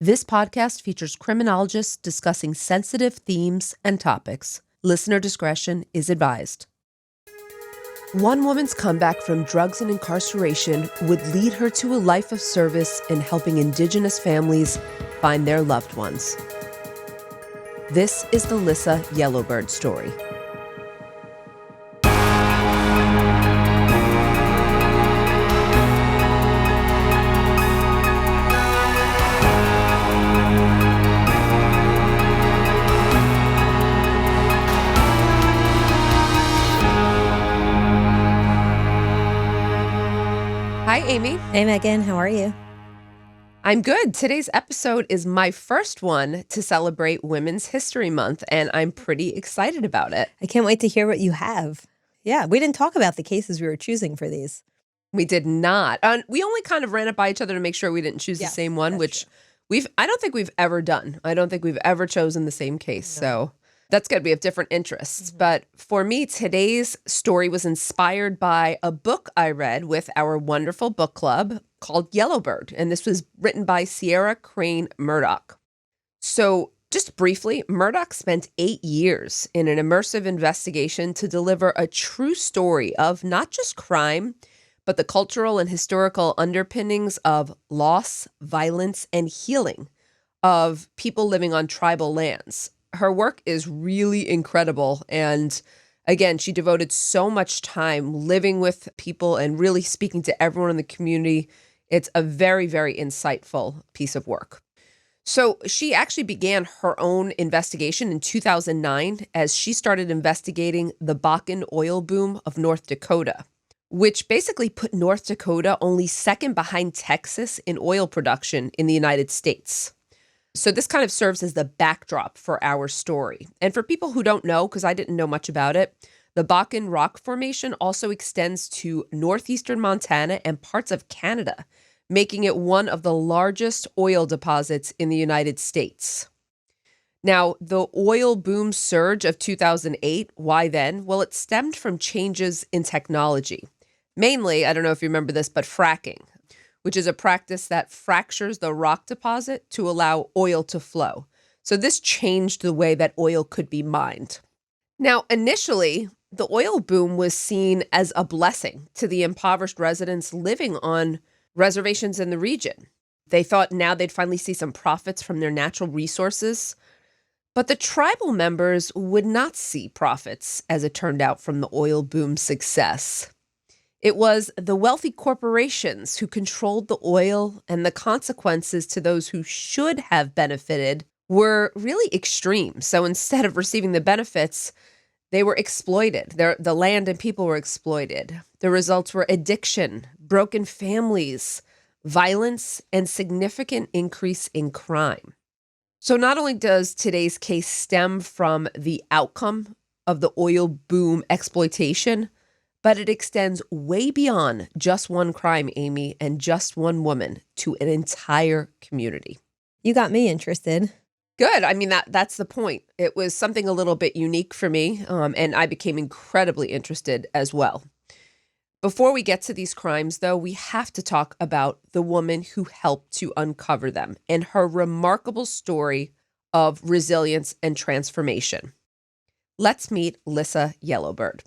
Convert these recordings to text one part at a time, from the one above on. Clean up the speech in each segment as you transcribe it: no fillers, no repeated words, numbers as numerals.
This podcast features criminologists discussing sensitive themes and topics. Listener discretion is advised. One woman's comeback from drugs and incarceration would lead her to a life of service in helping indigenous families find their loved ones. This is the Lissa Yellowbird story. Hi, Amy. Hey, Megan. How are you? I'm good. Today's episode is my first one to celebrate Women's History Month, and I'm pretty excited about it. I can't wait to hear what you have. Yeah, we didn't talk about the cases we were choosing for these. We did not. We only kind of ran it by each other to make sure we didn't choose the same one, which I don't think we've ever done. I don't think we've ever chosen the same case. No. So that's good. We have different interests. Mm-hmm. But for me, today's story was inspired by a book I read with our wonderful book club called Yellowbird. And this was written by Sierra Crane Murdoch. So just briefly, Murdoch spent 8 years in an immersive investigation to deliver a true story of not just crime, but the cultural and historical underpinnings of loss, violence, and healing of people living on tribal lands. Her work is really incredible. And again, she devoted so much time living with people and really speaking to everyone in the community. It's a very, very insightful piece of work. So she actually began her own investigation in 2009 as she started investigating the Bakken oil boom of North Dakota, which basically put North Dakota only second behind Texas in oil production in the United States. So this kind of serves as the backdrop for our story. And for people who don't know, because I didn't know much about it, the Bakken Rock Formation also extends to northeastern Montana and parts of Canada, making it one of the largest oil deposits in the United States. Now, the oil boom surge of 2008, why then? Well, it stemmed from changes in technology. Mainly, I don't know if you remember this, but fracking, which is a practice that fractures the rock deposit to allow oil to flow. So this changed the way that oil could be mined. Now, initially, the oil boom was seen as a blessing to the impoverished residents living on reservations in the region. They thought now they'd finally see some profits from their natural resources. But the tribal members would not see profits, as it turned out, from the oil boom's success. It was the wealthy corporations who controlled the oil, and the consequences to those who should have benefited were really extreme. So instead of receiving the benefits, they were exploited. The land and people were exploited. The results were addiction, broken families, violence, and significant increase in crime. So not only does today's case stem from the outcome of the oil boom exploitation, but it extends way beyond just one crime, Amy, and just one woman to an entire community. You got me interested. Good. I mean, that's the point. It was something a little bit unique for me, and I became incredibly interested as well. Before we get to these crimes, though, we have to talk about the woman who helped to uncover them and her remarkable story of resilience and transformation. Let's meet Lissa Yellowbird.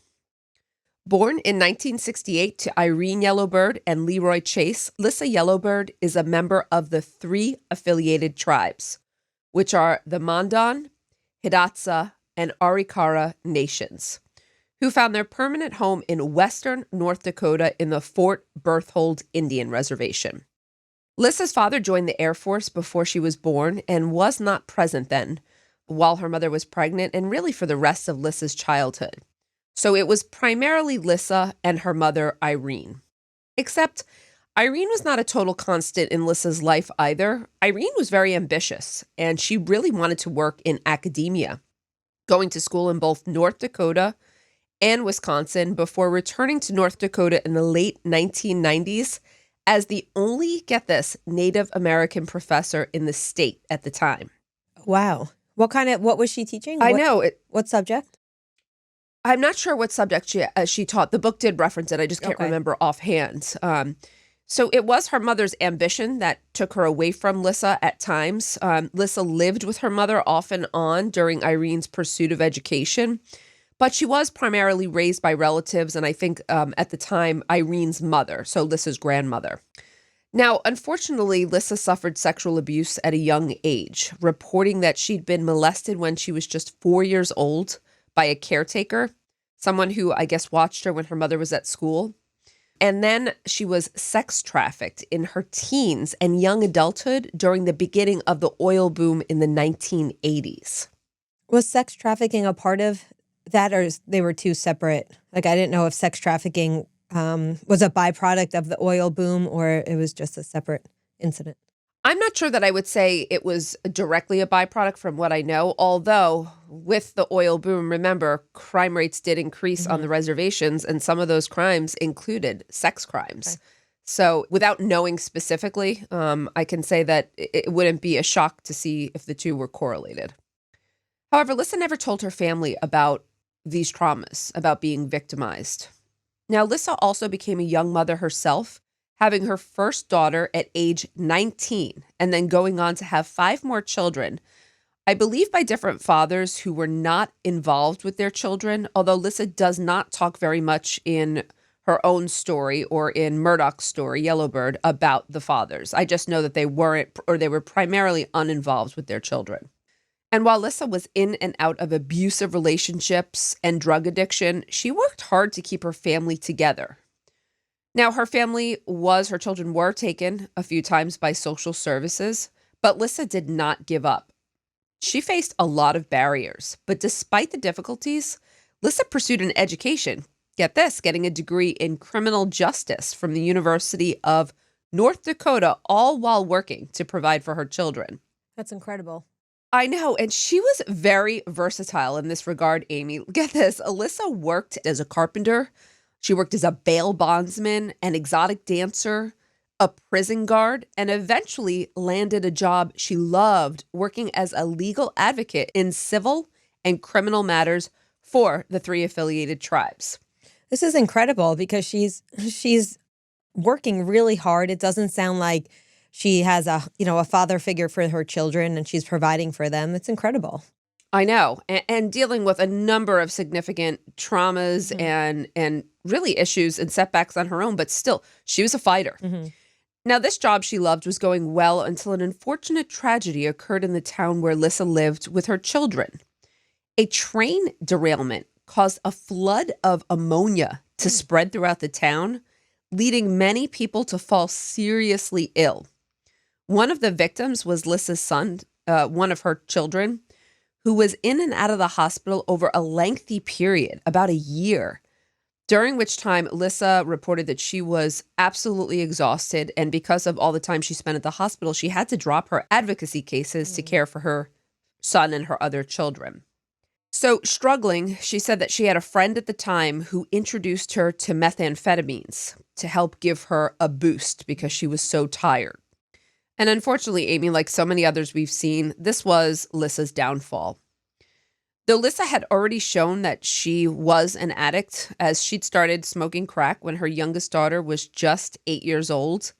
Born in 1968 to Irene Yellowbird and Leroy Chase, Lissa Yellowbird is a member of the 3 affiliated tribes, which are the Mandan, Hidatsa, and Arikara nations, who found their permanent home in western North Dakota in the Fort Berthold Indian Reservation. Lissa's father joined the Air Force before she was born and was not present then, while her mother was pregnant and really for the rest of Lissa's childhood. So it was primarily Lissa and her mother, Irene. Except Irene was not a total constant in Lissa's life either. Irene was very ambitious, and she really wanted to work in academia, going to school in both North Dakota and Wisconsin before returning to North Dakota in the late 1990s as the only, get this, Native American professor in the state at the time. Wow. What was she teaching? I know. What subject? I'm not sure what subject she taught. The book did reference it. I just can't remember offhand. So it was her mother's ambition that took her away from Lissa at times. Lissa lived with her mother off and on during Irene's pursuit of education, but she was primarily raised by relatives, and I think at the time, Irene's mother, so Lissa's grandmother. Now, unfortunately, Lissa suffered sexual abuse at a young age, reporting that she'd been molested when she was just 4 years old by a caretaker, someone who I guess watched her when her mother was at school. And then she was sex trafficked in her teens and young adulthood during the beginning of the oil boom in the 1980s. Was sex trafficking a part of that, or they were two separate? Like, I didn't know if sex trafficking was a byproduct of the oil boom or it was just a separate incident. I'm not sure that I would say it was directly a byproduct from what I know, although with the oil boom, remember, crime rates did increase on the reservations, and some of those crimes included sex crimes. Okay. So without knowing specifically, I can say that it wouldn't be a shock to see if the two were correlated. However, Lissa never told her family about these traumas, about being victimized. Now, Lissa also became a young mother herself, having her first daughter at age 19 and then going on to have 5 more children, I believe by different fathers who were not involved with their children, although Lissa does not talk very much in her own story or in Murdoch's story, Yellowbird, about the fathers. I just know that they weren't, or they were primarily uninvolved with their children. And while Lissa was in and out of abusive relationships and drug addiction, she worked hard to keep her family together. Now, her children were taken a few times by social services, but Lissa did not give up. She faced a lot of barriers, but despite the difficulties, Lissa pursued an education. Get this, getting a degree in criminal justice from the University of North Dakota, all while working to provide for her children. That's incredible. I know, and she was very versatile in this regard, Amy. Get this, Lissa worked as a carpenter. She worked as a bail bondsman, an exotic dancer, a prison guard, and eventually landed a job she loved, working as a legal advocate in civil and criminal matters for the 3 affiliated tribes. This is incredible because she's working really hard. It doesn't sound like she has a father figure for her children and she's providing for them. It's incredible. I know. And dealing with a number of significant traumas and really issues and setbacks on her own, but still, she was a fighter. Now, this job she loved was going well until an unfortunate tragedy occurred in the town where Lissa lived with her children. A train derailment caused a flood of ammonia to spread throughout the town, leading many people to fall seriously ill. One of the victims was Lissa's son, one of her children, who was in and out of the hospital over a lengthy period, about a year, during which time Lissa reported that she was absolutely exhausted. And because of all the time she spent at the hospital, she had to drop her advocacy cases to care for her son and her other children. So struggling, she said that she had a friend at the time who introduced her to methamphetamines to help give her a boost because she was so tired. And unfortunately, Amy, like so many others we've seen, this was Lissa's downfall. Though Lissa had already shown that she was an addict, as she'd started smoking crack when her youngest daughter was just 8 years old.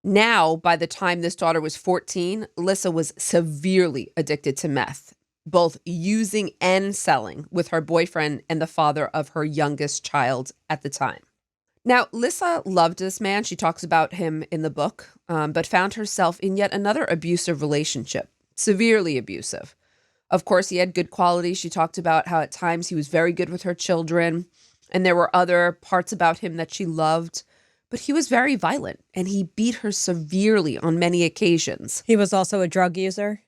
Now, by the time this daughter was 14, Lissa was severely addicted to meth, both using and selling with her boyfriend and the father of her youngest child at the time. Now, Lissa loved this man. She talks about him in the book, but found herself in yet another abusive relationship, severely abusive. Of course, he had good qualities. She talked about how at times he was very good with her children, and there were other parts about him that she loved, but he was very violent, and he beat her severely on many occasions. He was also a drug user?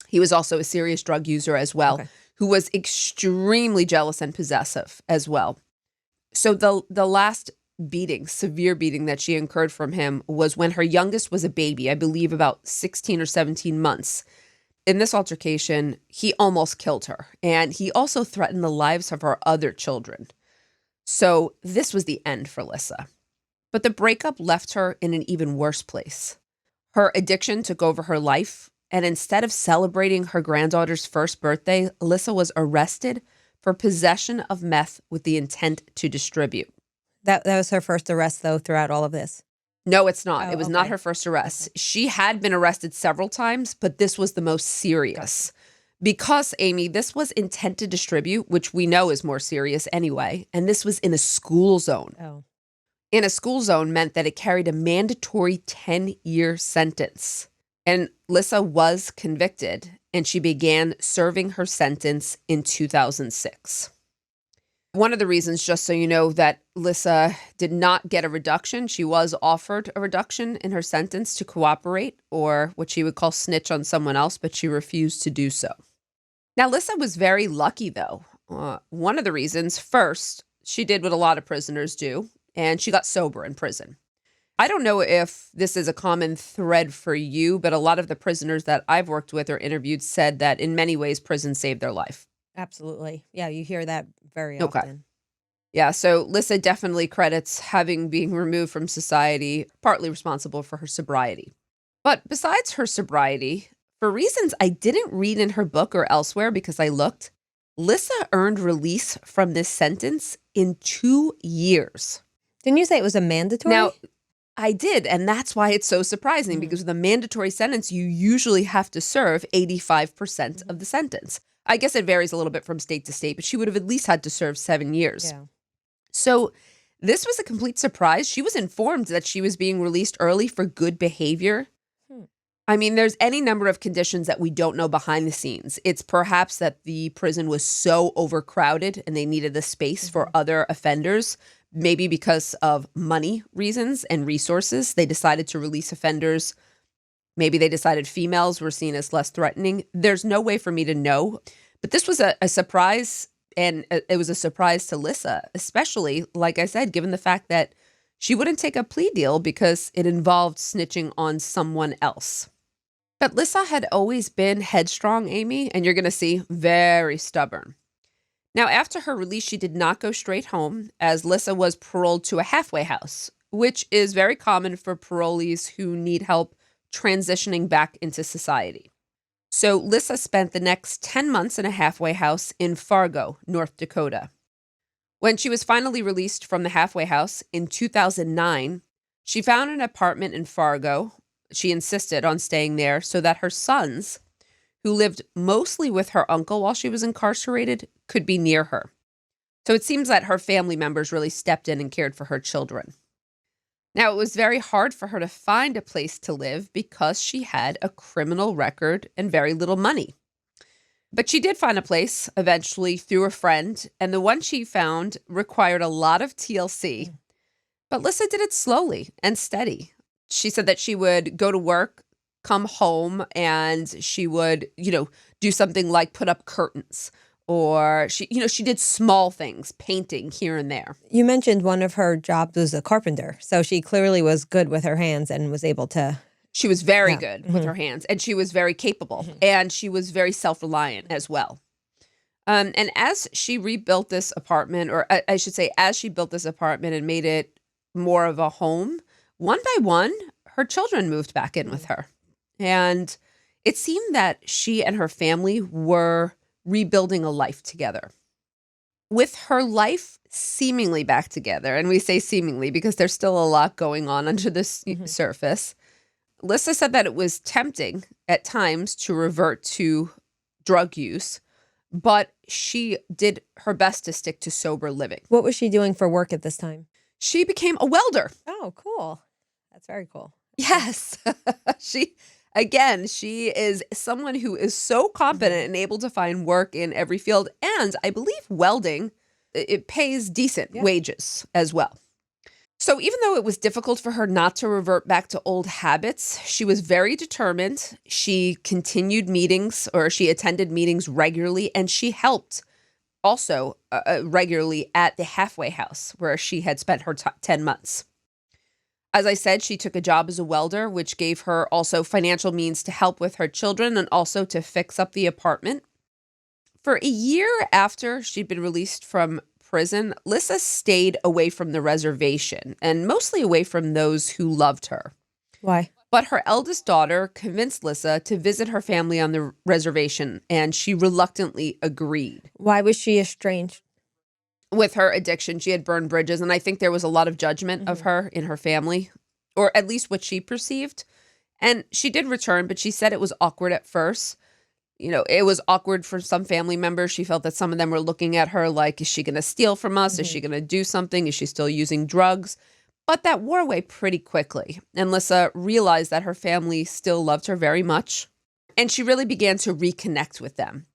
He was also a serious drug user as well, who was extremely jealous and possessive as well. So the last beating, severe beating that she incurred from him was when her youngest was a baby, I believe about 16 or 17 months. In this altercation, he almost killed her, and he also threatened the lives of her other children. So this was the end for Lissa. But the breakup left her in an even worse place. Her addiction took over her life, and instead of celebrating her granddaughter's first birthday, Lissa was arrested for possession of meth with the intent to distribute. That was her first arrest, though, throughout all of this. No, it's not. Oh, It was not okay. her first arrest. She had been arrested several times, but this was the most serious. Because, Amy, this was intent to distribute, which we know is more serious anyway, and this was in a school zone. Oh. In a school zone meant that it carried a mandatory 10-year sentence. And Lissa was convicted, and she began serving her sentence in 2006. One of the reasons, just so you know, that Lissa did not get a reduction, she was offered a reduction in her sentence to cooperate, or what she would call snitch on someone else, but she refused to do so. Now, Lissa was very lucky, though. One of the reasons, first, she did what a lot of prisoners do, and she got sober in prison. I don't know if this is a common thread for you, but a lot of the prisoners that I've worked with or interviewed said that in many ways prison saved their life. Absolutely. Yeah, you hear that very Okay. often. Yeah, so Lissa definitely credits having been removed from society, partly responsible for her sobriety. But besides her sobriety, for reasons I didn't read in her book or elsewhere because I looked, Lissa earned release from this sentence in 2 years. Didn't you say it was a mandatory? Now, I did, and that's why it's so surprising, because with a mandatory sentence, you usually have to serve 85% of the sentence. I guess it varies a little bit from state to state, but she would have at least had to serve 7 years. Yeah. So this was a complete surprise. She was informed that she was being released early for good behavior. I mean, there's any number of conditions that we don't know behind the scenes. It's perhaps that the prison was so overcrowded and they needed the space for other offenders. Maybe because of money reasons and resources, they decided to release offenders. Maybe they decided females were seen as less threatening. There's no way for me to know. But this was a surprise, and it was a surprise to Lissa, especially, like I said, given the fact that she wouldn't take a plea deal because it involved snitching on someone else. But Lissa had always been headstrong, Amy, and you're going to see very stubborn. Now, after her release, she did not go straight home, as Lissa was paroled to a halfway house, which is very common for parolees who need help transitioning back into society. So Lissa spent the next 10 months in a halfway house in Fargo, North Dakota. When she was finally released from the halfway house in 2009, she found an apartment in Fargo. She insisted on staying there so that her sons, who lived mostly with her uncle while she was incarcerated, could be near her. So it seems that her family members really stepped in and cared for her children. Now, it was very hard for her to find a place to live because she had a criminal record and very little money. But she did find a place eventually through a friend, and the one she found required a lot of TLC. But Lissa did it slowly and steady. She said that she would go to work, come home, and she would, do something like put up curtains, or she did small things, painting here and there. You mentioned one of her jobs was a carpenter, so she clearly was good with her hands and was able to. She was very good with her hands, and she was very capable, and she was very self-reliant as well. And as she rebuilt this apartment, or I should say, as she built this apartment and made it more of a home, one by one, her children moved back in with her. And it seemed that she and her family were rebuilding a life together. With her life seemingly back together, and we say seemingly because there's still a lot going on under the surface, Lissa said that it was tempting at times to revert to drug use, but she did her best to stick to sober living. What was she doing for work at this time? She became a welder. Oh, cool. That's very cool. Yes. She is someone who is so competent and able to find work in every field. And I believe welding, it pays decent wages as well. So even though it was difficult for her not to revert back to old habits, she was very determined. She continued meetings, or she attended meetings regularly, and she helped also regularly at the halfway house where she had spent her 10 months. As I said, she took a job as a welder, which gave her also financial means to help with her children and also to fix up the apartment. For a year after she'd been released from prison, Lissa stayed away from the reservation and mostly away from those who loved her. Why? But her eldest daughter convinced Lissa to visit her family on the reservation, and she reluctantly agreed. Why was she estranged? With her addiction, she had burned bridges, and I think there was a lot of judgment of her in her family or at least what she perceived. And she did return, but she said it was awkward at first. It was awkward for some family members. She felt that some of them were looking at her like, is she going to steal from us? Is she going to do something? Is she still using drugs? But that wore away pretty quickly. And Lissa realized that her family still loved her very much. And she really began to reconnect with them.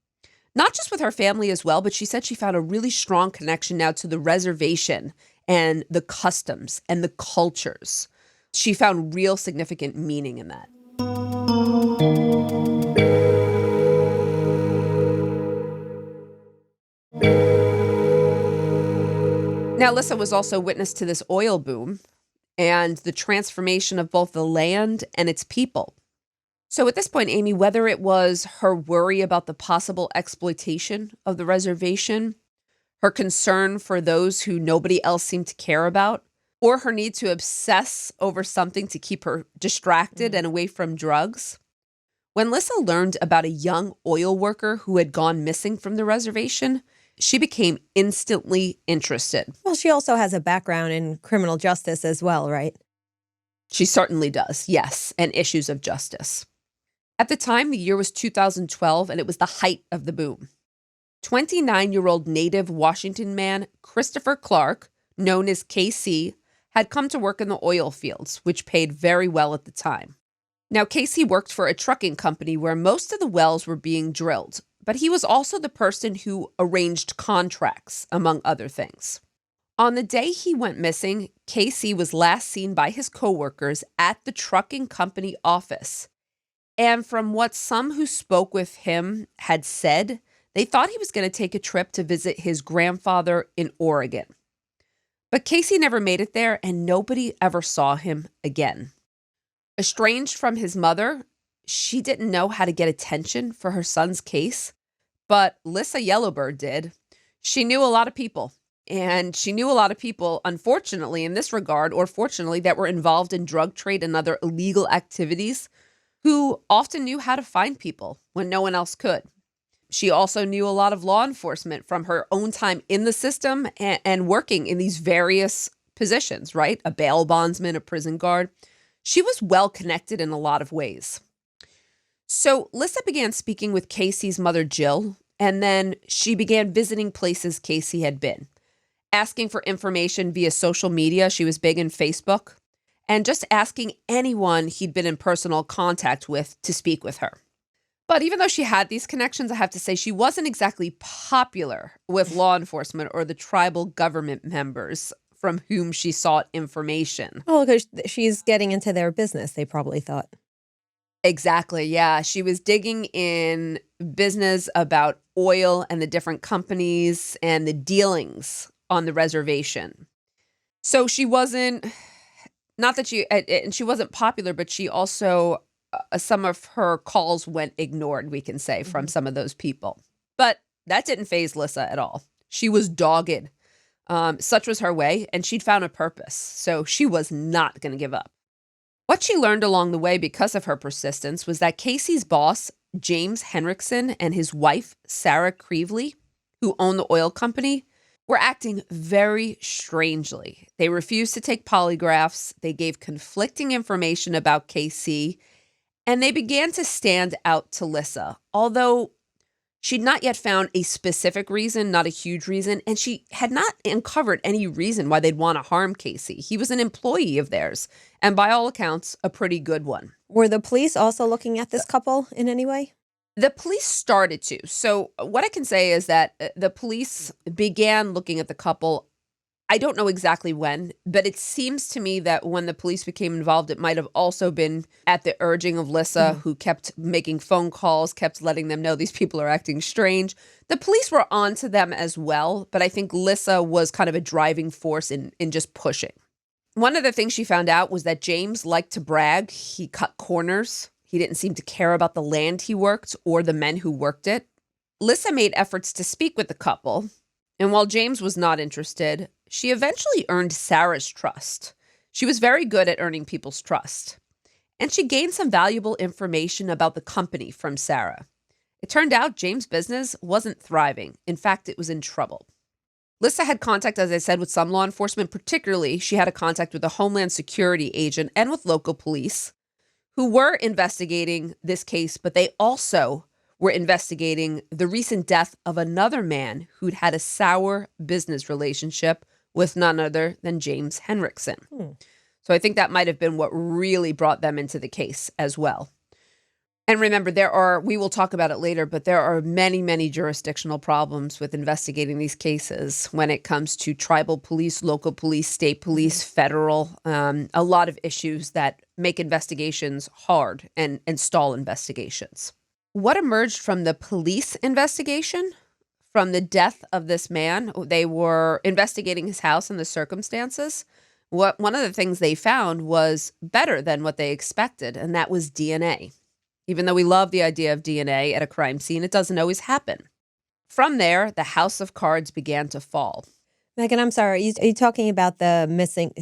Not just with her family as well, but she said she found a really strong connection now to the reservation and the customs and the cultures. She found real significant meaning in that. Now, Lissa was also witness to this oil boom and the transformation of both the land and its people. So at this point, Amy, whether it was her worry about the possible exploitation of the reservation, her concern for those who nobody else seemed to care about, or her need to obsess over something to keep her distracted and away from drugs, when Lissa learned about a young oil worker who had gone missing from the reservation, she became instantly interested. Well, she also has a background in criminal justice as well, right? She certainly does, yes, and issues of justice. At the time, the year was 2012, and it was the height of the boom. 29-year-old native Washington man Christopher Clark, known as KC, had come to work in the oil fields, which paid very well at the time. Now, KC worked for a trucking company where most of the wells were being drilled, but he was also the person who arranged contracts, among other things. On the day he went missing, KC was last seen by his coworkers at the trucking company office. And from what some who spoke with him had said, they thought he was going to take a trip to visit his grandfather in Oregon. But Casey never made it there, and nobody ever saw him again. Estranged from his mother, she didn't know how to get attention for her son's case, but Lissa Yellowbird did. She knew a lot of people, and she knew a lot of people, unfortunately, in this regard, or fortunately, that were involved in drug trade and other illegal activities, who often knew how to find people when no one else could. She also knew a lot of law enforcement from her own time in the system and working in these various positions, right? A bail bondsman, a prison guard. She was well connected in a lot of ways. So Lissa began speaking with Casey's mother, Jill, and then she began visiting places Casey had been, asking for information via social media. She was big in Facebook, and just asking anyone he'd been in personal contact with to speak with her. But even though she had these connections, I have to say she wasn't exactly popular with law enforcement or the tribal government members from whom she sought information. Oh, because she's getting into their business, they probably thought. Exactly, yeah. She was digging in business about oil and the different companies and the dealings on the reservation. So she wasn't, not that she wasn't popular, but she also, some of her calls went ignored, we can say, from some of those people. But that didn't faze Lissa at all. She was dogged. Such was her way, and she'd found a purpose. So she was not going to give up. What she learned along the way because of her persistence was that Casey's boss, James Henriksen, and his wife, Sarah Creevely, who owned the oil company, were acting very strangely. They refused to take polygraphs. They gave conflicting information about Casey, and they began to stand out to Lissa, although she'd not yet found a specific reason, not a huge reason, and she had not uncovered any reason why they'd want to harm Casey. He was an employee of theirs, and by all accounts, a pretty good one. Were the police also looking at this couple in any way? The police started to. So what I can say is that the police began looking at the couple. I don't know exactly when, but it seems to me that when the police became involved, it might have also been at the urging of Lissa, who kept making phone calls, kept letting them know these people are acting strange. The police were onto them as well, but I think Lissa was kind of a driving force in just pushing. One of the things she found out was that James liked to brag. He cut corners. He didn't seem to care about the land he worked or the men who worked it. Lissa made efforts to speak with the couple, and while James was not interested, she eventually earned Sarah's trust. She was very good at earning people's trust. And she gained some valuable information about the company from Sarah. It turned out James' business wasn't thriving. In fact, it was in trouble. Lissa had contact, as I said, with some law enforcement. Particularly, she had a contact with a Homeland Security agent and with local police who were investigating this case, but they also were investigating the recent death of another man who'd had a sour business relationship with none other than James Henriksen. So I think that might have been what really brought them into the case as well. And remember, we will talk about it later, but there are many, many jurisdictional problems with investigating these cases when it comes to tribal police, local police, state police, federal, a lot of issues that make investigations hard and stall investigations. What emerged from the police investigation, from the death of this man? They were investigating his house and the circumstances. One of the things they found was better than what they expected, and that was DNA. Even though we love the idea of DNA at a crime scene, it doesn't always happen. From there, the house of cards began to fall. Meghan, I'm sorry. Are you talking about the missing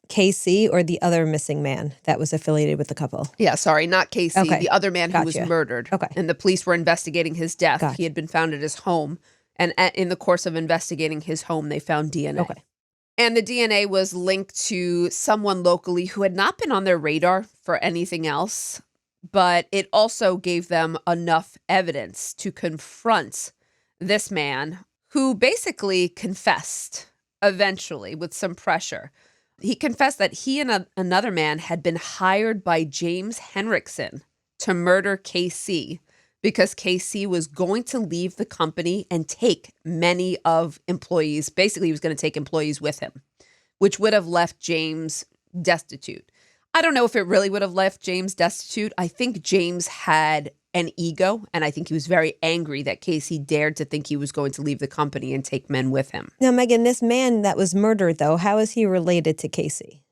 KC or the other missing man that was affiliated with the couple? Yeah, sorry, not KC. Okay. The other man who was murdered. Okay. And the police were investigating his death. Gotcha. He had been found at his home. And in the course of investigating his home, they found DNA. Okay. And the DNA was linked to someone locally who had not been on their radar for anything else. But it also gave them enough evidence to confront this man who basically confessed eventually with some pressure. He confessed that he and another man had been hired by James Henriksen to murder KC because KC was going to leave the company and take many of employees. Basically, he was going to take employees with him, which would have left James destitute. I don't know if it really would have left James destitute. I think James had an ego, and I think he was very angry that Casey dared to think he was going to leave the company and take men with him. Now, Meghan, this man that was murdered, though, how is he related to Casey?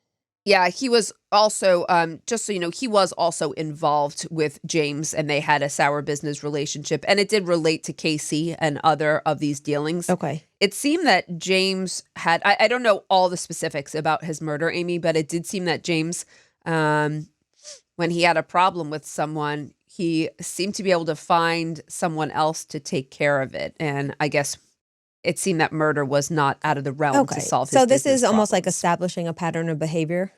Yeah, he was also, just so you know, he was also involved with James, and they had a sour business relationship, and it did relate to Casey and other of these dealings. Okay. It seemed that James had, I don't know all the specifics about his murder, Amy, but it did seem that James, when he had a problem with someone, he seemed to be able to find someone else to take care of it. And I guess it seemed that murder was not out of the realm to solve his So this business is almost like problems. establishing a pattern of behavior,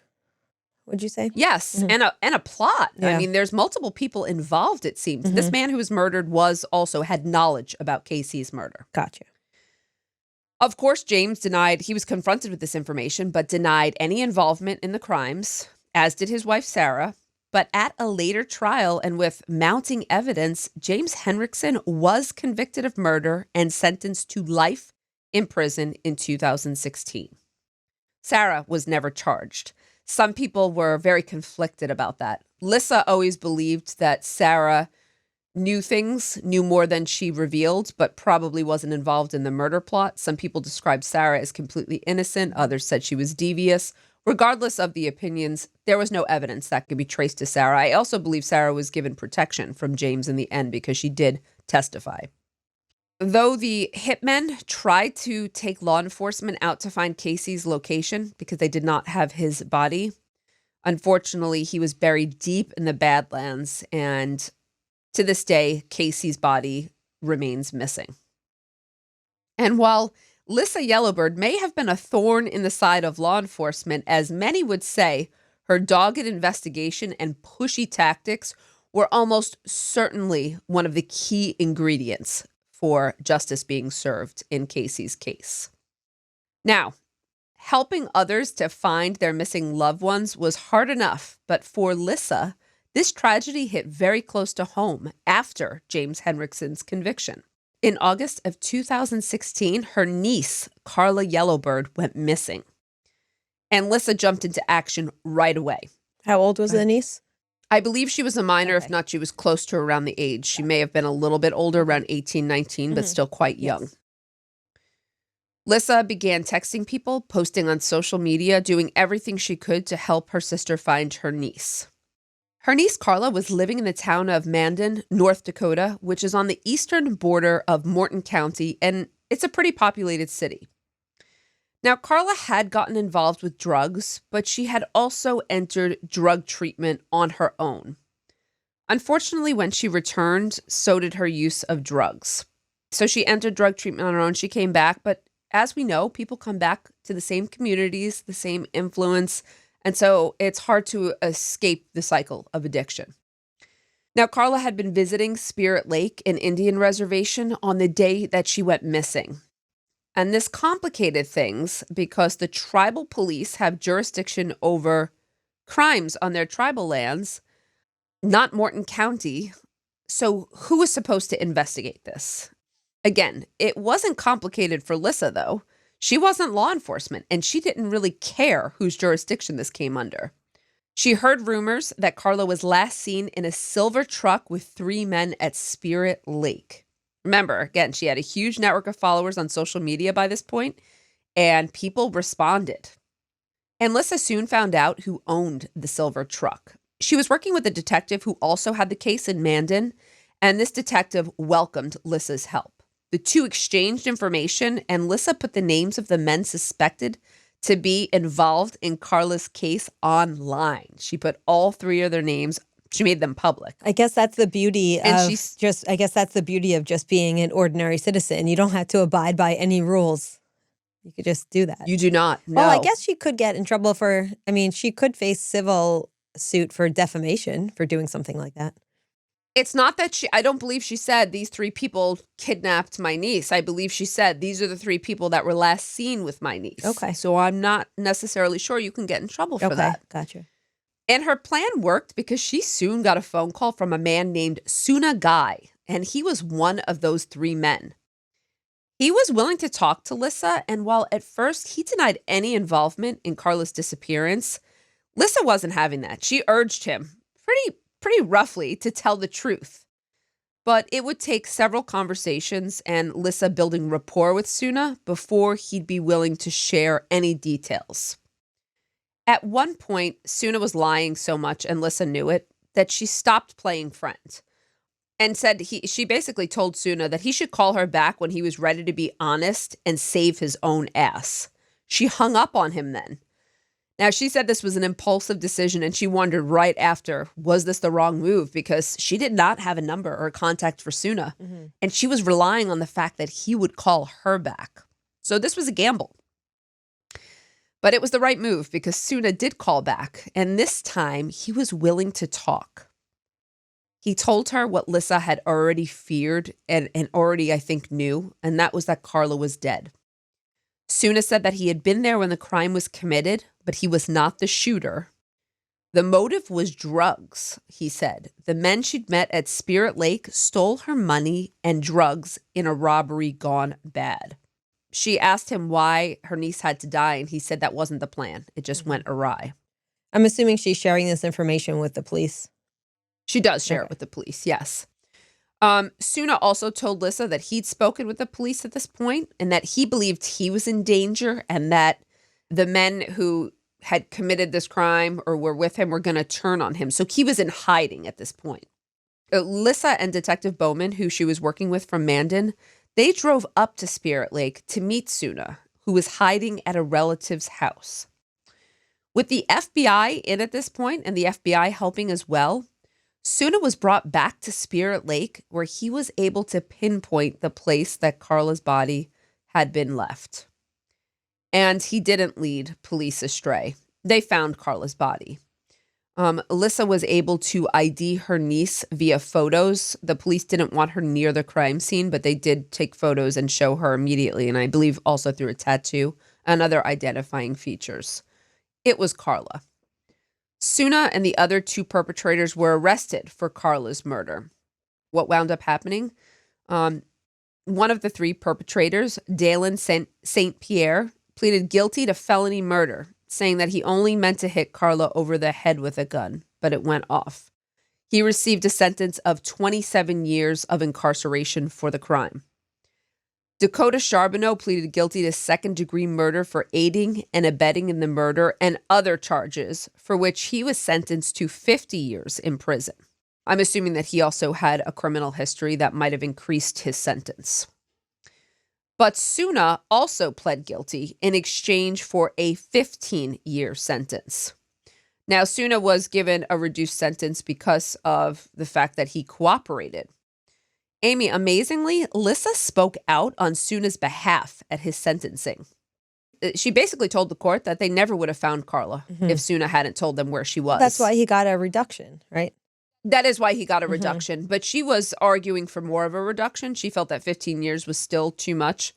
would you say? Yes, and a plot. Yeah. I mean, there's multiple people involved, it seems. This man who was murdered had knowledge about Casey's murder. Gotcha. Of course, James denied, he was confronted with this information, but denied any involvement in the crimes, as did his wife, Sarah. But at a later trial and with mounting evidence, James Henriksen was convicted of murder and sentenced to life in prison in 2016. Sarah was never charged. Some people were very conflicted about that. Lissa always believed that Sarah knew more than she revealed, but probably wasn't involved in the murder plot. Some people described Sarah as completely innocent. Others said she was devious. Regardless of the opinions, there was no evidence that could be traced to Sarah. I also believe Sarah was given protection from James in the end because she did testify. Though the hitmen tried to take law enforcement out to find Casey's location because they did not have his body, unfortunately, he was buried deep in the Badlands, and to this day, Casey's body remains missing. And while Lissa Yellowbird may have been a thorn in the side of law enforcement, as many would say, her dogged investigation and pushy tactics were almost certainly one of the key ingredients for justice being served in Casey's case. Now, helping others to find their missing loved ones was hard enough, but for Lissa, this tragedy hit very close to home after James Henriksen's conviction. In August of 2016, her niece, Carla Yellowbird, went missing. And Lissa jumped into action right away. How old was the niece? I believe she was a minor, if not she was close to around the age. She may have been a little bit older, around 18, 19, but still quite young. Lissa began texting people, posting on social media, doing everything she could to help her sister find her niece. Her niece, Carla, was living in the town of Mandan, North Dakota, which is on the eastern border of Morton County, and it's a pretty populated city. Now, Carla had gotten involved with drugs, but she had also entered drug treatment on her own. Unfortunately, when she returned, so did her use of drugs. So she entered drug treatment on her own. She came back, but as we know, people come back to the same communities, the same influence. And so it's hard to escape the cycle of addiction. Now, Karla had been visiting Spirit Lake, an Indian reservation, on the day that she went missing. And this complicated things because the tribal police have jurisdiction over crimes on their tribal lands, not Morton County. So who was supposed to investigate this? Again, it wasn't complicated for Lissa, though. She wasn't law enforcement, and she didn't really care whose jurisdiction this came under. She heard rumors that Karla was last seen in a silver truck with 3 men at Spirit Lake. Remember, again, she had a huge network of followers on social media by this point, and people responded. And Lissa soon found out who owned the silver truck. She was working with a detective who also had the case in Mandan, and this detective welcomed Lissa's help. The two exchanged information, and Lissa put the names of the men suspected to be involved in Karla's case online. She put all 3 of their names. She made them public. I guess that's the beauty of just being an ordinary citizen. You don't have to abide by any rules. You could just do that. You do not. No. Well, I guess she could get in trouble she could face civil suit for defamation for doing something like that. It's not that I don't believe she said these 3 people kidnapped my niece. I believe she said these are the 3 people that were last seen with my niece. Okay. So I'm not necessarily sure you can get in trouble for that. Okay, gotcha. And her plan worked because she soon got a phone call from a man named Suna Guy, and he was one of those 3 men. He was willing to talk to Lissa, and while at first he denied any involvement in Karla's disappearance, Lissa wasn't having that. She urged him pretty roughly to tell the truth. But it would take several conversations and Lissa building rapport with Suna before he'd be willing to share any details. At one point, Suna was lying so much, and Lissa knew it, that she stopped playing friend and said she basically told Suna that he should call her back when he was ready to be honest and save his own ass. She hung up on him then. Now, she said this was an impulsive decision, and she wondered right after, was this the wrong move? Because she did not have a number or a contact for Suna, and she was relying on the fact that he would call her back. So this was a gamble. But it was the right move because Suna did call back, and this time he was willing to talk. He told her what Lissa had already feared and already, I think, knew, and that was that Karla was dead. Suna said that he had been there when the crime was committed, but he was not the shooter. The motive was drugs, he said. The men she'd met at Spirit Lake stole her money and drugs in a robbery gone bad. She asked him why her niece had to die, and he said that wasn't the plan. It just went awry. I'm assuming she's sharing this information with the police. She does share it with the police, yes. Suna also told Lissa that he'd spoken with the police at this point and that he believed he was in danger and that the men who had committed this crime or were with him were going to turn on him. So he was in hiding at this point. Lissa and Detective Bowman, who she was working with from Mandan, they drove up to Spirit Lake to meet Suna, who was hiding at a relative's house. With the FBI in at this point and the FBI helping as well, Suna was brought back to Spirit Lake where he was able to pinpoint the place that Karla's body had been left. And he didn't lead police astray. They found Karla's body. Lissa was able to ID her niece via photos. The police didn't want her near the crime scene, but they did take photos and show her immediately, and I believe also through a tattoo and other identifying features. It was Karla. Suna and the other 2 perpetrators were arrested for Karla's murder. What wound up happening? One of the 3 perpetrators, Dalen St. Pierre, pleaded guilty to felony murder, saying that he only meant to hit Karla over the head with a gun, but it went off. He received a sentence of 27 years of incarceration for the crime. Dakota Charbonneau pleaded guilty to second-degree murder for aiding and abetting in the murder and other charges, for which he was sentenced to 50 years in prison. I'm assuming that he also had a criminal history that might have increased his sentence. But Suna also pled guilty in exchange for a 15-year sentence. Now, Suna was given a reduced sentence because of the fact that he cooperated. Amy, amazingly, Lissa spoke out on Suna's behalf at his sentencing. She basically told the court that they never would have found Carla if Suna hadn't told them where she was. That's why he got a reduction, right? That is why he got a reduction. But she was arguing for more of a reduction. She felt that 15 years was still too much.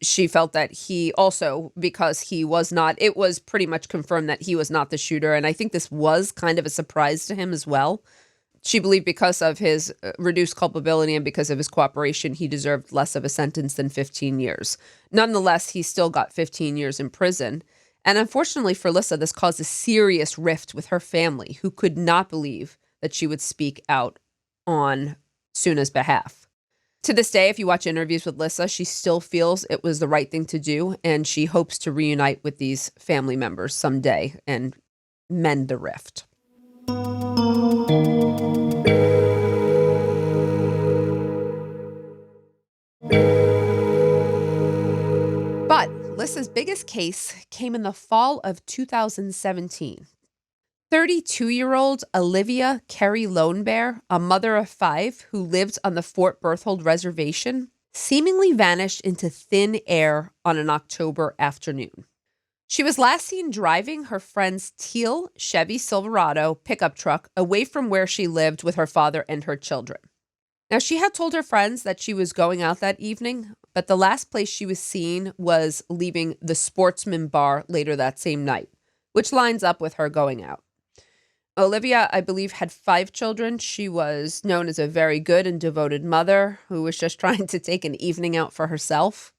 She felt that he also, because he was not, it was pretty much confirmed that he was not the shooter. And I think this was kind of a surprise to him as well. She believed because of his reduced culpability and because of his cooperation, he deserved less of a sentence than 15 years. Nonetheless, he still got 15 years in prison. And unfortunately for Lissa, this caused a serious rift with her family, who could not believe that she would speak out on Suna's behalf. To this day, if you watch interviews with Lissa, she still feels it was the right thing to do, and she hopes to reunite with these family members someday and mend the rift. But Lissa's biggest case came in the fall of 2017. 32-year-old Olivia Carey Lonebear, a mother of 5 who lived on the Fort Berthold Reservation, seemingly vanished into thin air on an October afternoon. She was last seen driving her friend's teal Chevy Silverado pickup truck away from where she lived with her father and her children. Now, she had told her friends that she was going out that evening, but the last place she was seen was leaving the Sportsman Bar later that same night, which lines up with her going out. Olivia, I believe, had 5 children. She was known as a very good and devoted mother who was just trying to take an evening out for herself.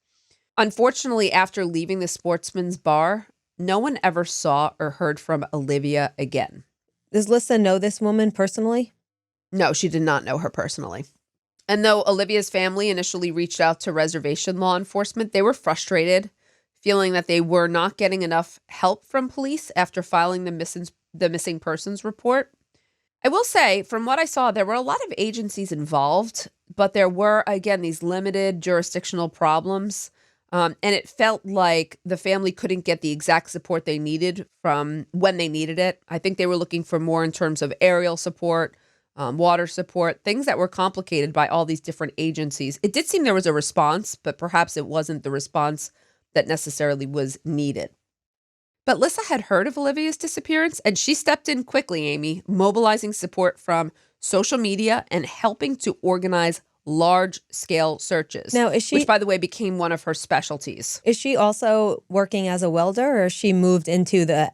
Unfortunately, after leaving the Sportsman's Bar, no one ever saw or heard from Olivia again. Does Lissa know this woman personally? No, she did not know her personally. And though Olivia's family initially reached out to reservation law enforcement, they were frustrated, feeling that they were not getting enough help from police after filing the missing persons report. I will say, from what I saw, there were a lot of agencies involved, but there were, again, these limited jurisdictional problems. And it felt like the family couldn't get the exact support they needed from when they needed it. I think they were looking for more in terms of aerial support, water support, things that were complicated by all these different agencies. It did seem there was a response, but perhaps it wasn't the response that necessarily was needed. But Lissa had heard of Olivia's disappearance, and she stepped in quickly, Amy, mobilizing support from social media and helping to organize large-scale searches. Now, is she, which, by the way, became one of her specialties. Is she also working as a welder, or she moved into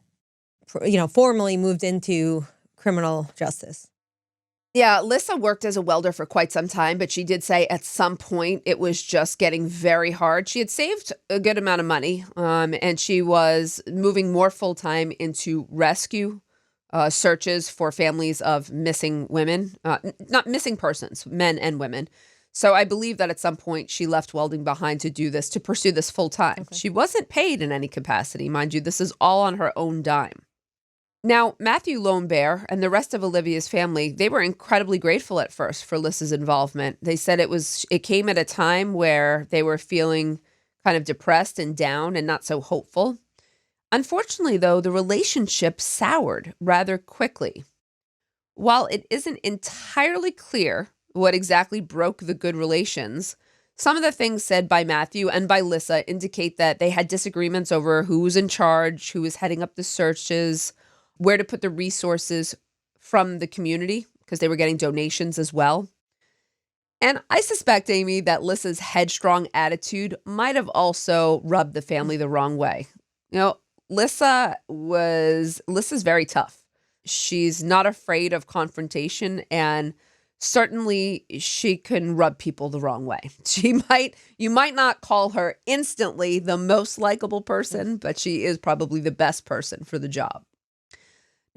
formally moved into criminal justice? Yeah, Lissa worked as a welder for quite some time, but she did say at some point it was just getting very hard. She had saved a good amount of money, and she was moving more full-time into rescue searches for families of missing women, not missing persons, men and women. So I believe that at some point she left welding behind to do this, to pursue this full-time. Okay. She wasn't paid in any capacity, mind you. This is all on her own dime. Now, Matthew Lonebear and the rest of Olivia's family, they were incredibly grateful at first for Lissa's involvement. They said it came at a time where they were feeling kind of depressed and down and not so hopeful. Unfortunately, though, the relationship soured rather quickly. While it isn't entirely clear what exactly broke the good relations, some of the things said by Matthew and by Lissa indicate that they had disagreements over who was in charge, who was heading up the searches, where to put the resources from the community, because they were getting donations as well. And I suspect, Amy, that Lissa's headstrong attitude might have also rubbed the family the wrong way. You know, Lissa's very tough. She's not afraid of confrontation, and certainly she can rub people the wrong way. You might not call her instantly the most likable person, but she is probably the best person for the job.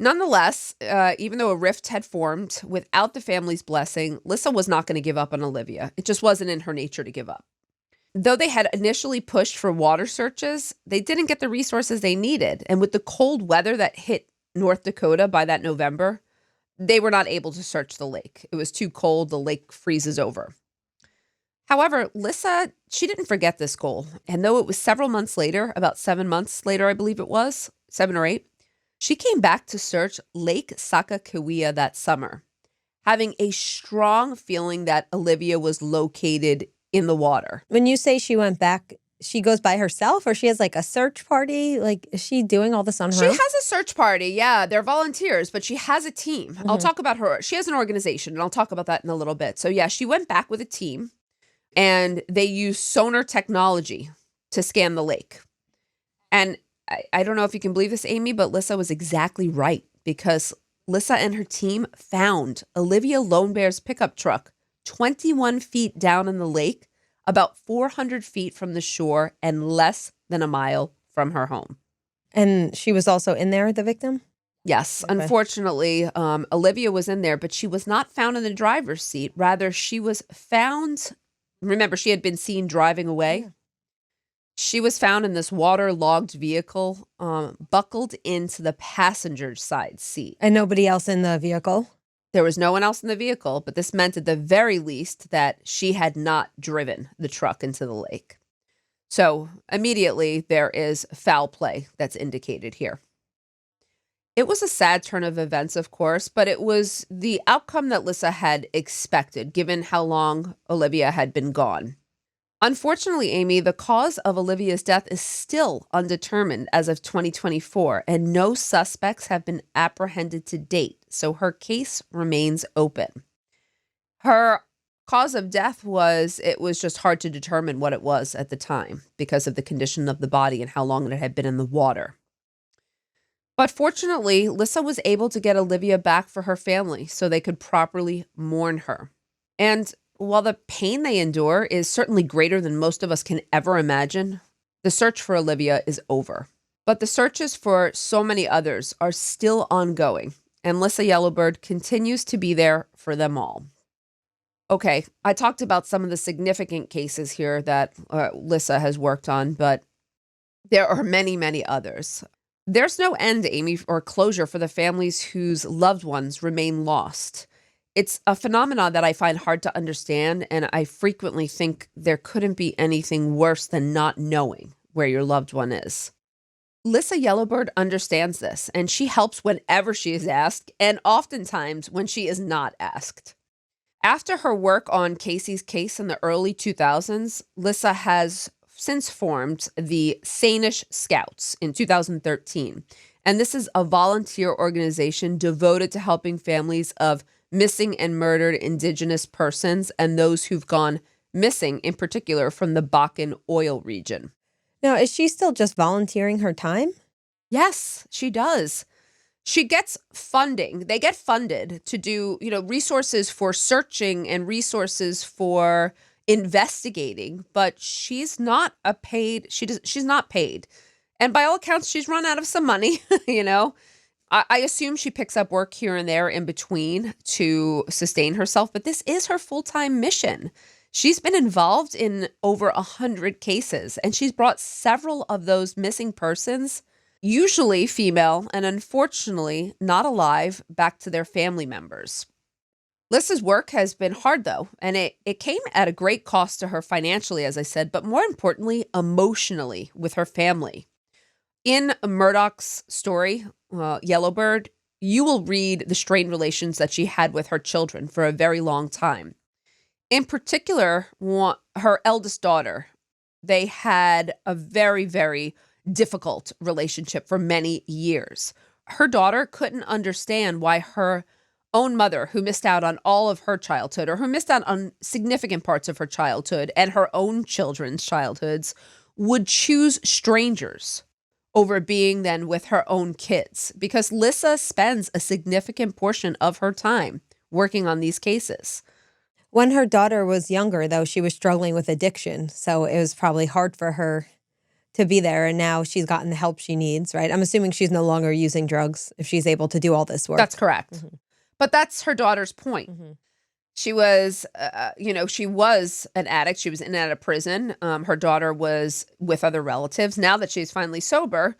Nonetheless, even though a rift had formed, without the family's blessing, Lissa was not going to give up on Olivia. It just wasn't in her nature to give up. Though they had initially pushed for water searches, they didn't get the resources they needed. And with the cold weather that hit North Dakota by that November, they were not able to search the lake. It was too cold. The lake freezes over. However, Lissa, she didn't forget this goal. And though it was several months later, about 7 months later, I believe it was, 7 or 8, she came back to search Lake Sakakawea that summer. having a strong feeling that Olivia was located in the water. When you say she went back, she goes by herself, or she has like a search party? Like, is she doing all this on her She own? has a search party. Yeah, they're volunteers, but she has a team. I'll talk about her. She has an organization, and I'll talk about that in a little bit. So yeah, she went back with a team, and they used sonar technology to scan the lake. And I don't know if you can believe this, Amy, but Lissa was exactly right, because Lissa and her team found Olivia Lonebear's pickup truck 21 feet down in the lake, about 400 feet from the shore and less than a mile from her home. And she was also in there, the victim? Yes. Okay. Unfortunately, Olivia was in there, but she was not found in the driver's seat. Rather, she was found, remember, she had been seen driving away. Yeah. She was found in this waterlogged vehicle, buckled into the passenger side seat. And nobody else in the vehicle? There was no one else in the vehicle, but this meant at the very least that she had not driven the truck into the lake. So immediately there is foul play that's indicated here. It was a sad turn of events, of course, but it was the outcome that Lissa had expected, given how long Olivia had been gone. Unfortunately, Amy, the cause of Olivia's death is still undetermined as of 2024, and no suspects have been apprehended to date, so her case remains open. Her cause of death it was just hard to determine what it was at the time because of the condition of the body and how long it had been in the water. But fortunately, Lissa was able to get Olivia back for her family so they could properly mourn her. And while the pain they endure is certainly greater than most of us can ever imagine, the search for Olivia is over. But the searches for so many others are still ongoing, and Lissa Yellowbird continues to be there for them all. Okay, I talked about some of the significant cases here that Lissa has worked on, but there are many, many others. There's no end, Amy, or closure for the families whose loved ones remain lost. It's a phenomenon that I find hard to understand, and I frequently think there couldn't be anything worse than not knowing where your loved one is. Lissa Yellowbird understands this, and she helps whenever she is asked, and oftentimes when she is not asked. After her work on Casey's case in the early 2000s, Lissa has since formed the Sanish Scouts in 2013, and this is a volunteer organization devoted to helping families of missing and murdered indigenous persons and those who've gone missing, in particular from the Bakken oil region. Now, is she still just volunteering her time? Yes, she does. She gets funding. They get funded to do, resources for searching and resources for investigating, but she's not she's not paid. And by all accounts, she's run out of some money, I assume she picks up work here and there in between to sustain herself, but this is her full-time mission. She's been involved in over 100 cases, and she's brought several of those missing persons, usually female and unfortunately not alive, back to their family members. Lissa's work has been hard, though, and it came at a great cost to her financially, as I said, but more importantly, emotionally with her family. In Murdoch's story, Yellowbird, you will read the strained relations that she had with her children for a very long time. In particular, her eldest daughter, they had a very, very difficult relationship for many years. Her daughter couldn't understand why her own mother, who missed out on all of her childhood, or who missed out on significant parts of her childhood and her own children's childhoods, would choose strangers over being then with her own kids, because Lissa spends a significant portion of her time working on these cases. When her daughter was younger, though, she was struggling with addiction, so it was probably hard for her to be there, and now she's gotten the help she needs, right? I'm assuming she's no longer using drugs if she's able to do all this work. That's correct. Mm-hmm. But that's her daughter's point. Mm-hmm. She was, she was an addict. She was in and out of prison. Her daughter was with other relatives. Now that she's finally sober,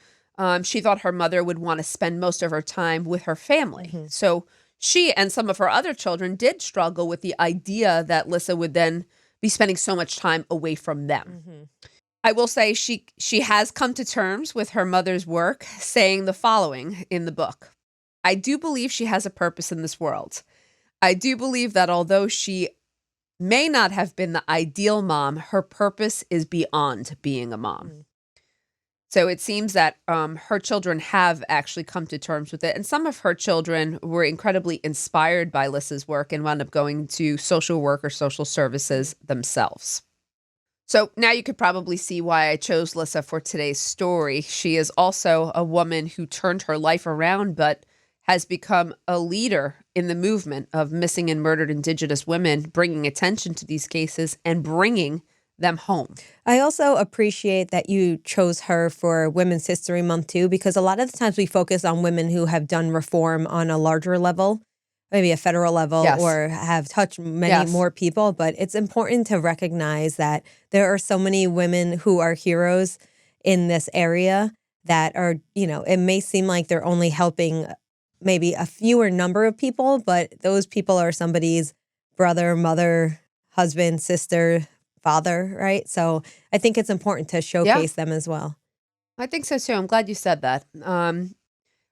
she thought her mother would want to spend most of her time with her family. Mm-hmm. So she and some of her other children did struggle with the idea that Lissa would then be spending so much time away from them. Mm-hmm. I will say she has come to terms with her mother's work, saying the following in the book. I do believe she has a purpose in this world. I do believe that although she may not have been the ideal mom, her purpose is beyond being a mom. Mm. So it seems that her children have actually come to terms with it. And some of her children were incredibly inspired by Lissa's work and wound up going to social work or social services themselves. So now you could probably see why I chose Lissa for today's story. She is also a woman who turned her life around, but has become a leader in the movement of missing and murdered Indigenous women, bringing attention to these cases and bringing them home. I also appreciate that you chose her for Women's History Month too, because a lot of the times we focus on women who have done reform on a larger level, maybe a federal level, Yes. or have touched many Yes. more people. But it's important to recognize that there are so many women who are heroes in this area that are, it may seem like they're only helping maybe a fewer number of people, but those people are somebody's brother, mother, husband, sister, father, right? So I think it's important to showcase them as well. I think so too. I'm glad you said that.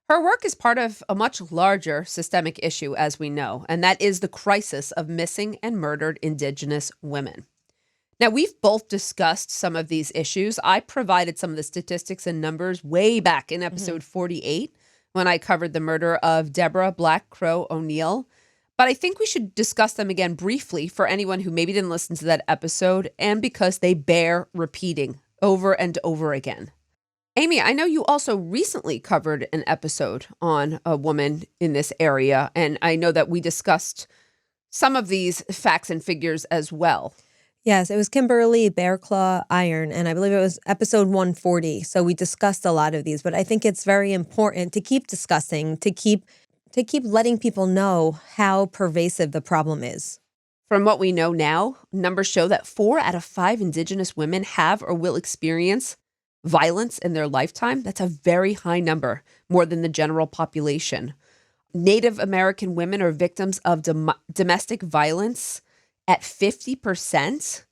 Her work is part of a much larger systemic issue, as we know, and that is the crisis of missing and murdered Indigenous women. Now, we've both discussed some of these issues. I provided some of the statistics and numbers way back in episode 48 when I covered the murder of Deborah Black Crow O'Neill. But I think we should discuss them again briefly for anyone who maybe didn't listen to that episode and because they bear repeating over and over again. Amy, I know you also recently covered an episode on a woman in this area, and I know that we discussed some of these facts and figures as well. Yes, it was Kimberly Bearclaw Iron, and I believe it was episode 140. So we discussed a lot of these, but I think it's very important to keep discussing, to keep letting people know how pervasive the problem is. From what we know now, numbers show that 4 out of 5 Indigenous women have or will experience violence in their lifetime. That's a very high number, more than the general population. Native American women are victims of domestic violence at 50%.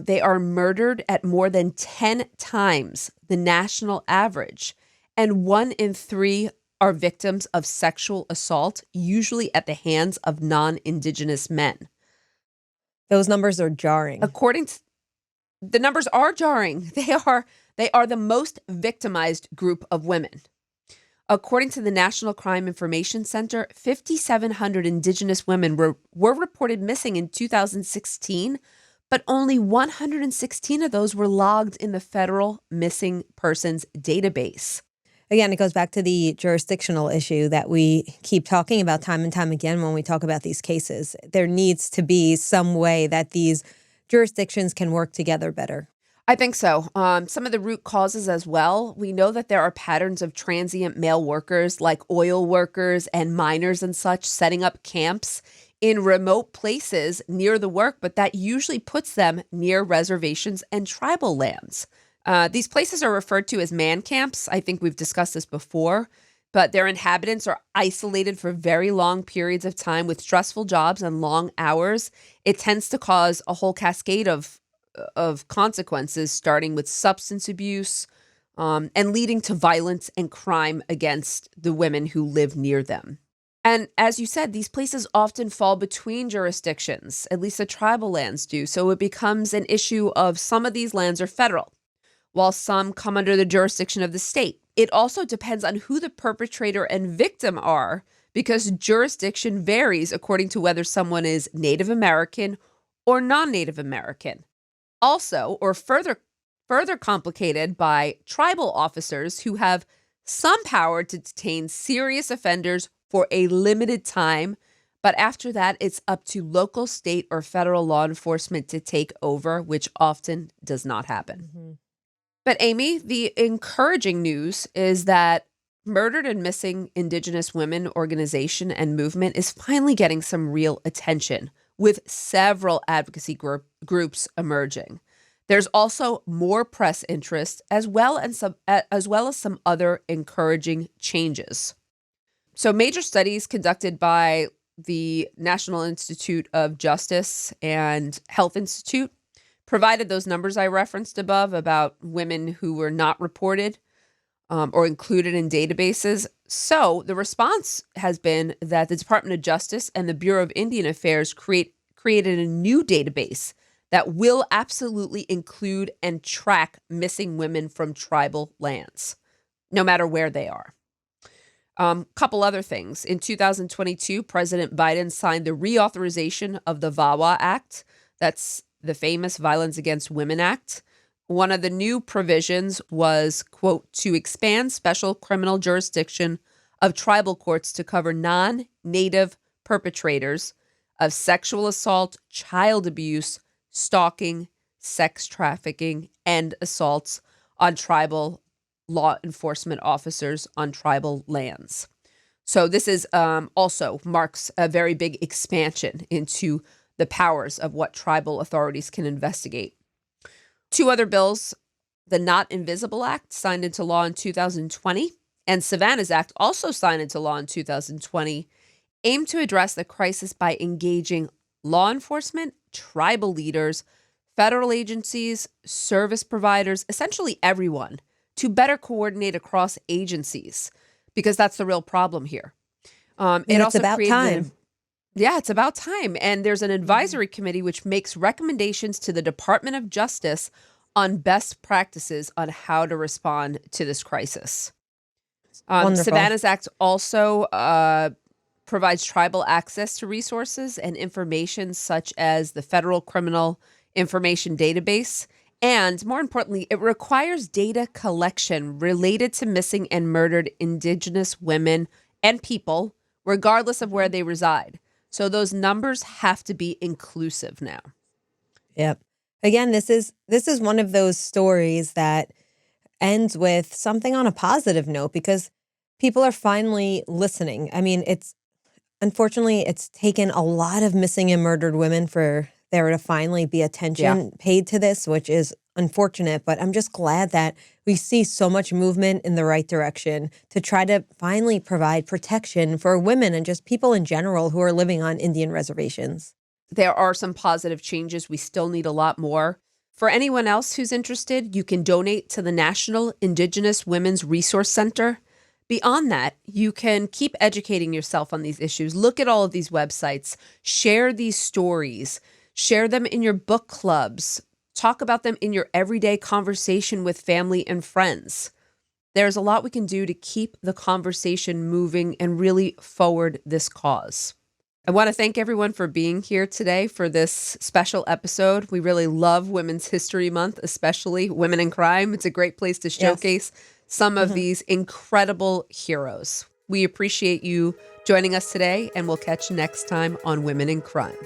They are murdered at more than 10 times the national average. And 1 in 3 are victims of sexual assault, usually at the hands of non-Indigenous men. Those numbers are jarring. The numbers are jarring. They are the most victimized group of women. According to the National Crime Information Center, 5,700 Indigenous women were reported missing in 2016, but only 116 of those were logged in the federal missing persons database. Again, it goes back to the jurisdictional issue that we keep talking about time and time again when we talk about these cases. There needs to be some way that these jurisdictions can work together better. I think so. Some of the root causes as well. We know that there are patterns of transient male workers like oil workers and miners and such setting up camps in remote places near the work, but that usually puts them near reservations and tribal lands. These places are referred to as man camps. I think we've discussed this before, but their inhabitants are isolated for very long periods of time with stressful jobs and long hours. It tends to cause a whole cascade of consequences, starting with substance abuse and leading to violence and crime against the women who live near them. And as you said, these places often fall between jurisdictions, at least the tribal lands do. So it becomes an issue of some of these lands are federal, while some come under the jurisdiction of the state. It also depends on who the perpetrator and victim are, because jurisdiction varies according to whether someone is Native American or non-Native American. Also, or further complicated by tribal officers who have some power to detain serious offenders for a limited time, but after that, it's up to local, state, or federal law enforcement to take over, which often does not happen. Mm-hmm. But Amy, the encouraging news is that Murdered and Missing Indigenous Women organization and movement is finally getting some real attention, with several advocacy groups emerging. There's also more press interest as well as some other encouraging changes. So major studies conducted by the National Institute of Justice and Health Institute provided those numbers I referenced above about women who were not reported. or included in databases. So the response has been that the Department of Justice and the Bureau of Indian Affairs created a new database that will absolutely include and track missing women from tribal lands, no matter where they are. Couple other things. In 2022, President Biden signed the reauthorization of the VAWA Act. That's the famous Violence Against Women Act. One of the new provisions was, quote, to expand special criminal jurisdiction of tribal courts to cover non-native perpetrators of sexual assault, child abuse, stalking, sex trafficking, and assaults on tribal law enforcement officers on tribal lands. So this is also marks a very big expansion into the powers of what tribal authorities can investigate. Two other bills, the Not Invisible Act, signed into law in 2020, and Savannah's Act, also signed into law in 2020, aim to address the crisis by engaging law enforcement, tribal leaders, federal agencies, service providers, essentially everyone, to better coordinate across agencies, because that's the real problem here. It's about time. Yeah, it's about time. And there's an advisory committee which makes recommendations to the Department of Justice on best practices on how to respond to this crisis. Savannah's Act also provides tribal access to resources and information such as the Federal Criminal Information Database. And more importantly, it requires data collection related to missing and murdered Indigenous women and people, regardless of where they reside. So those numbers have to be inclusive now. Yep. Again, this is one of those stories that ends with something on a positive note because people are finally listening. I mean, unfortunately, it's taken a lot of missing and murdered women for there to finally be attention paid to this, which is unfortunate. But I'm just glad that we see so much movement in the right direction to try to finally provide protection for women and just people in general who are living on Indian reservations. There are some positive changes. We still need a lot more. For anyone else who's interested, you can donate to the National Indigenous Women's Resource Center. Beyond that, you can keep educating yourself on these issues. Look at all of these websites. Share these stories. Share them in your book clubs. Talk about them in your everyday conversation with family and friends. There's a lot we can do to keep the conversation moving and really forward this cause. I want to thank everyone for being here today for this special episode. We really love Women's History Month, especially Women in Crime. It's a great place to showcase some of these incredible heroes. We appreciate you joining us today, and we'll catch you next time on Women in Crime.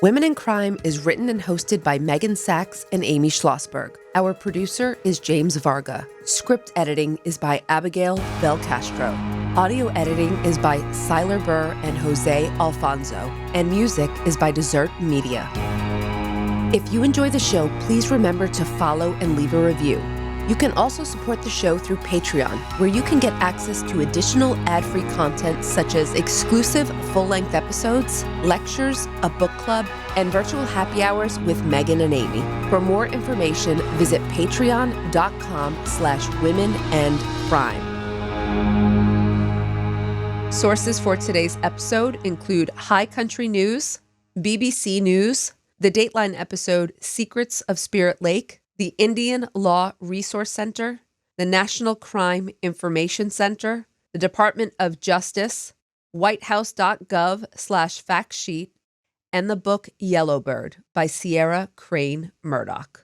Women in Crime is written and hosted by Meghan Sachs and Amy Shlosberg. Our producer is James Varga. Script editing is by Abagail Belcastro. Audio editing is by Siler Burr and Jose Alfonso. And music is by Desert Media. If you enjoy the show, please remember to follow and leave a review. You can also support the show through Patreon, where you can get access to additional ad-free content such as exclusive full-length episodes, lectures, a book club, and virtual happy hours with Meghan and Amy. For more information, visit patreon.com/womenandcrime. Sources for today's episode include High Country News, BBC News, the Dateline episode Secrets of Spirit Lake, the Indian Law Resource Center, the National Crime Information Center, the Department of Justice, White House.gov/factsheet, and the book Yellowbird by Sierra Crane Murdoch.